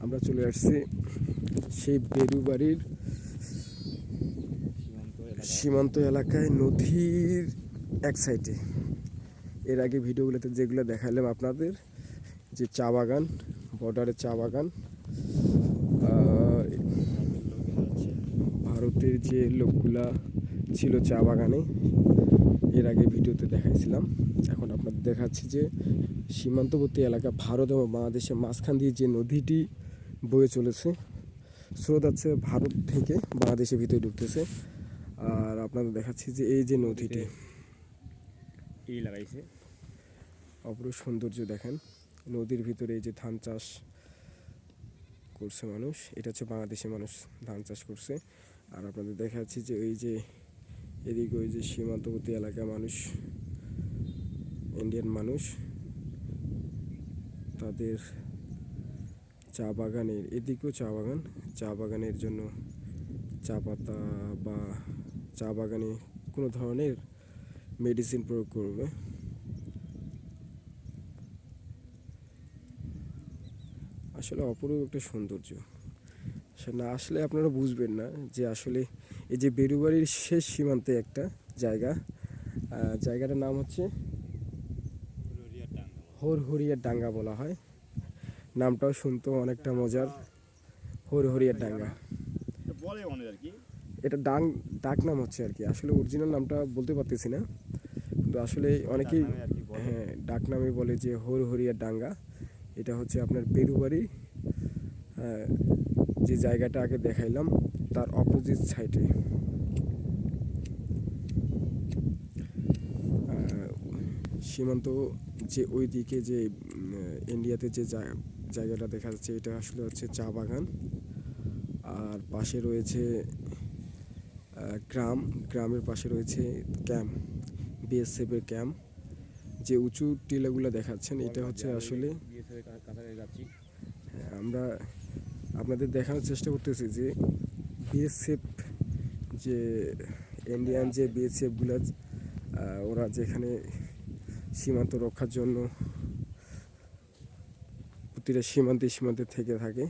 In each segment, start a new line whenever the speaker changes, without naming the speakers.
আমরা চলে আসছি সেই বেরুবাড়ির সীমান্ত এলাকায় নদীর এক সাইডে। এর আগে ভিডিওগুলোতে যেগুলো দেখালাম আপনাদের, যে চা বাগান, বর্ডারের চা বাগান, ভারতের যে লোকগুলা ছিল চা বাগানে, এর আগে ভিডিওতে দেখাইছিলাম। এখন আপনাদের দেখাচ্ছি যে সীমান্তবর্তী এলাকা ভারত এবং বাংলাদেশের মাঝখান দিয়ে যে নদীটি বয়ে চলেছে, স্রোত আছে ভারত থেকে বাংলাদেশের ভিতরে ঢুকতেছে। আর আপনাদের দেখাচ্ছি যে এই যে নদীটি
লাগাইছে,
অপরূপ সৌন্দর্য দেখেন। নদীর ভিতরে এই যে ধান চাষ করছে মানুষ, এটা হচ্ছে বাংলাদেশের মানুষ ধান চাষ করছে। আর আপনাদের দেখাচ্ছি যে ওই যে এদিকে ওই যে সীমান্তবর্তী এলাকার মানুষ, ইন্ডিয়ান মানুষ, তাদের চা বাগানের, এদিকেও চা বাগান, চা বাগানের জন্য চা পাতা বা চা বাগানে কোনো ধরনের মেডিসিন প্রয়োগ করবে। আসলে অপরূপ একটা সৌন্দর্য, সে না আসলে আপনারা বুঝবেন না যে আসলে এই যে বেরুবাড়ির শেষ সীমান্তে একটা জায়গা, জায়গাটার নাম হচ্ছে হরহরিয়ার ডাঙ্গা বলা হয়। নামটাও শুনতেও অনেকটা মজার, হরহরিয়ার ডাঙ্গা। এটা ডাক নাম হচ্ছে আর কি, আসলে অরিজিনাল নামটা বলতে পারতেছি না, কিন্তু আসলে অনেকেই হ্যাঁ ডাক নামে বলে যে হরহরিয়ার ডাঙ্গা। এটা হচ্ছে আপনার বেরুবাড়ি, যে জায়গাটা আগে দেখাইলাম তার অপোজিট সাইডে। সীমান্ত যে ওই দিকে যে ইন্ডিয়াতে যে জায়গাটা দেখা যাচ্ছে, এটা আসলে হচ্ছে চা বাগান। আর পাশে রয়েছে গ্রামের পাশে রয়েছে ক্যাম্প, বিএসএফের ক্যাম্প। যে উঁচু টিলাগুলো দেখাচ্ছেন এটা হচ্ছে আসলে আমরা আপনাদের দেখানোর চেষ্টা করতেছি যে বিএসএফ, যে ইন্ডিয়ান যে বিএসএফগুলো, ওরা যেখানে সীমান্ত রক্ষার জন্য প্রতিটা সীমান্তে থেকে থাকে,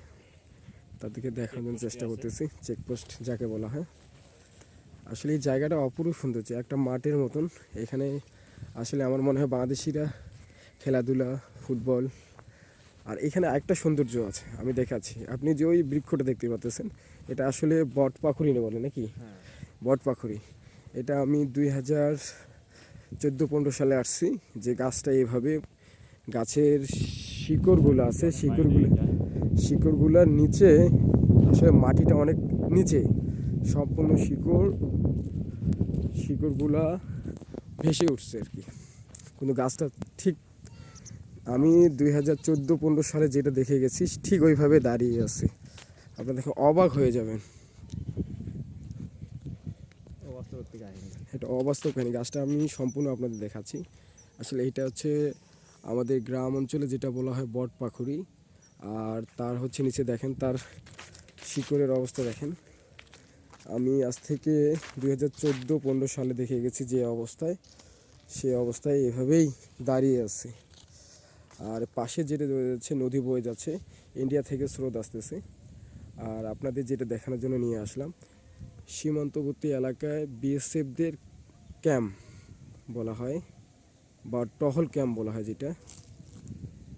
তাদেরকে দেখানোর চেষ্টা করতেছি। চেকপোস্ট যাকে বলা হয়। আসলে এই জায়গাটা অপরূপ সুন্দর, যে একটা মাঠের মতন। এখানে আসলে আমার মনে হয় বাংলাদেশিরা খেলাধুলা, ফুটবল। আর এখানে একটা সৌন্দর্য আছে, আমি দেখাচ্ছি। আপনি যে ওই বৃক্ষটা দেখতে পাচ্ছেন, এটা আসলে বট পাখুরি বলে নাকি, বট পাখুরি। এটা আমি 2014-15 সালে আসছি, যে গাছটা এইভাবে, গাছের শিকড়গুলো আছে, শিকড়গুলোর নিচে আসলে মাটিটা অনেক নিচে, সম্পূর্ণ শিকড়গুলা ভেসে উঠছে আর কি। কিন্তু গাছটা ঠিক আমি 2014-15 সালে যেটা দেখে গেছি ঠিক ওইভাবে দাঁড়িয়ে আছে। আপনারা দেখে অবাক হয়ে যাবেন, এটা অবাস্তব কাহিনী। গাছটা আমি সম্পূর্ণ আপনাদের দেখাচ্ছি। আসলে এইটা হচ্ছে আমাদের গ্রাম অঞ্চলে যেটা বলা হয় বট পাখুরি। আর তার হচ্ছে নিচে দেখেন তার শিকড়ের অবস্থা দেখেন। আমি আজ থেকে 2014-15 সালে দেখে গেছি যে অবস্থায়, সে অবস্থায় এভাবেই দাঁড়িয়ে আছে। আর পাশে যেটা রয়েছে নদী বয়ে যাচ্ছে, ইন্ডিয়া থেকে স্রোত আসতেছে। আর আপনাদের যেটা দেখানোর জন্য নিয়ে আসলাম, সীমান্তবর্তী এলাকায় বিএসএফদের ক্যাম্প বলা হয় বা টহল ক্যাম্প বলা হয়, যেটা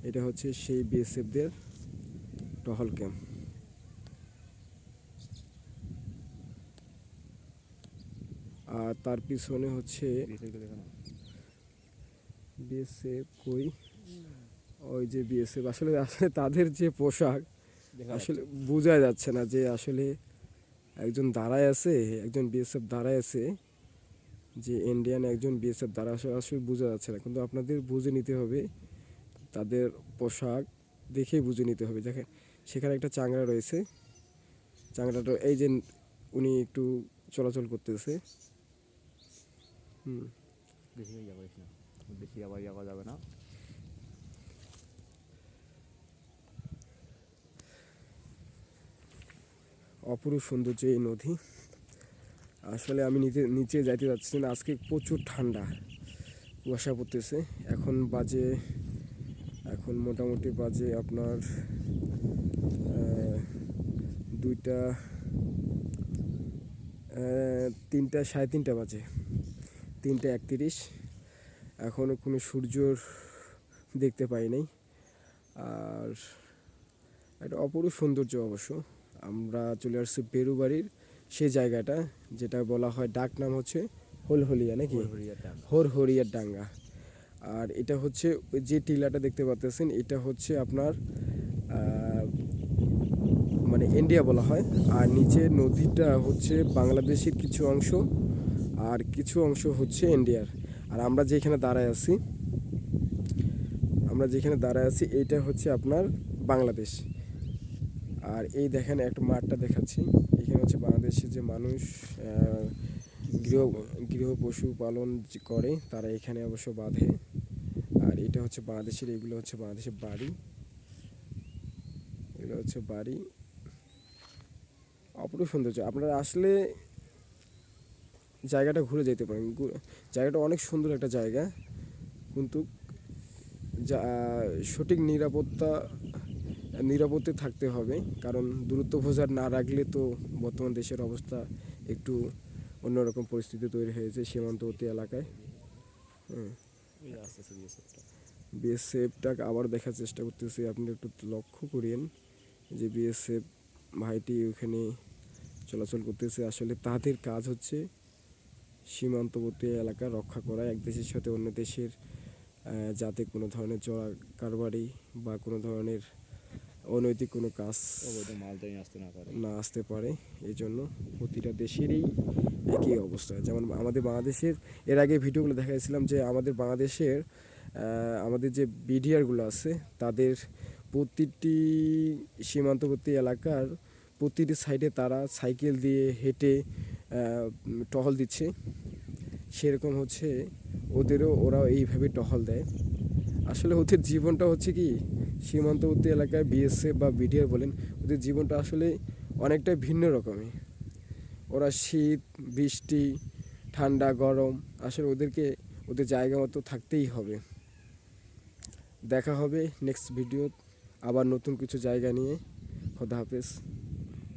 এটা হচ্ছে সেই বিএসএফদের টহল ক্যাম্প। আর তার পিছনে হচ্ছে বিএসএফ, কই ওই যে বিএসএফ, আসলে তাদের যে পোশাক আসলে বোঝা যাচ্ছে না যে আসলে একজন দাঁড়ায় আছে, একজন বিএসএফ দাঁড়ায় আছে, যে ইন্ডিয়ান একজন বিএসএফ দাঁড়া আসলে বোঝা যাচ্ছে না। কিন্তু আপনাদের বুঝে নিতে হবে, তাদের পোশাক দেখেই বুঝে নিতে হবে। দেখেন সেখানে একটা চাংড়া রয়েছে, চাংড়াটা এই যে উনি একটু চলাচল করতেছে।
বেশি আবার যাওয়া যাবে না।
অপরূপ সৌন্দর্য এই নদী। আসলে আমি নিচে যাইতে যাচ্ছি না, আজকে প্রচুর ঠান্ডা, কুয়াশা পড়তেছে। এখন মোটামুটি বাজে আপনার 2টা 3টা 3:30 বাজে, 3:31। এখনও কোনো সূর্যর দেখতে পাই নাই। আর একটা অপরূপ সৌন্দর্য অবশ্য। আমরা চলে আসছি বেরুবাড়ির সেই জায়গাটা, যেটা বলা হয় ডাক নাম হচ্ছে হলহলিয়া নাকি হরহরিয়ার ডাঙ্গা। আর এটা হচ্ছে ওই যে টিলাটা দেখতে পাচ্ছেন, এটা হচ্ছে আপনার মানে ইন্ডিয়া বলা হয়। আর নিচে নদীটা হচ্ছে বাংলাদেশের কিছু অংশ, আর কিছু অংশ হচ্ছে ইন্ডিয়ার। আর আমরা যেখানে দাঁড়ায় আছি এইটা হচ্ছে আপনার বাংলাদেশ। আর এই দেখেন একটা মাঠটা দেখাচ্ছি, এখানে হচ্ছে বাংলাদেশের যে মানুষ গৃহ গৃহ পশু পালন করে তারা এখানে অবশ্য বাঁধে। আর এটা হচ্ছে বাংলাদেশের, এগুলো হচ্ছে বাংলাদেশের বাড়ি, এগুলো হচ্ছে বাড়ি। অপরূপ সৌন্দর্য, আপনারা আসলে জায়গাটা ঘুরে যেতে পারেন। জায়গাটা অনেক সুন্দর একটা জায়গা, কিন্তু সঠিক নিরাপত্তা থাকতে হবে, কারণ দূরত্ব বজায় না রাখলে তো বর্তমান দেশের অবস্থা একটু অন্যরকম পরিস্থিতি তৈরি হয়েছে সীমান্তবর্তী এলাকায়। বিএসএফটাকে আবার দেখার চেষ্টা করতেছি, আপনি একটু লক্ষ্য করেন যে বিএসএফ ভাইটি ওখানে চলাচল করতেছে। আসলে তাদের কাজ হচ্ছে সীমান্তবর্তী এলাকা রক্ষা করা, এক দেশের সাথে অন্য দেশের যাতে কোনো ধরনের চোরা কারবারি বা কোনো ধরনের অনৈতিক কোনো কাজ না আসতে পারে। এই জন্য প্রতিটা দেশেরই একই অবস্থা। যেমন আমাদের বাংলাদেশের, এর আগে ভিডিওগুলো দেখাইছিলাম যে আমাদের বাংলাদেশের আমাদের যে বিডিআরগুলো আছে তাদের প্রতিটি সীমান্তবর্তী এলাকার প্রতিটি সাইডে তারা সাইকেল দিয়ে হেঁটে টহল দিচ্ছে। সেরকম হচ্ছে ওরাও এইভাবে টহল দেয়। আসলে ওদের জীবনটা হচ্ছে কি, সীমান্তবর্তী এলাকায় বিএসএফ বা বিডিআর বলেন, ওদের জীবনটা আসলে অনেকটা ভিন্ন রকমের। ওরা শীত বৃষ্টি ঠান্ডা গরম, আসলে ওদের জায়গা মতো থাকতেই হবে। দেখা হবে নেক্সট ভিডিও আবার নতুন কিছু জায়গা নিয়ে। খোদা হাফেজ।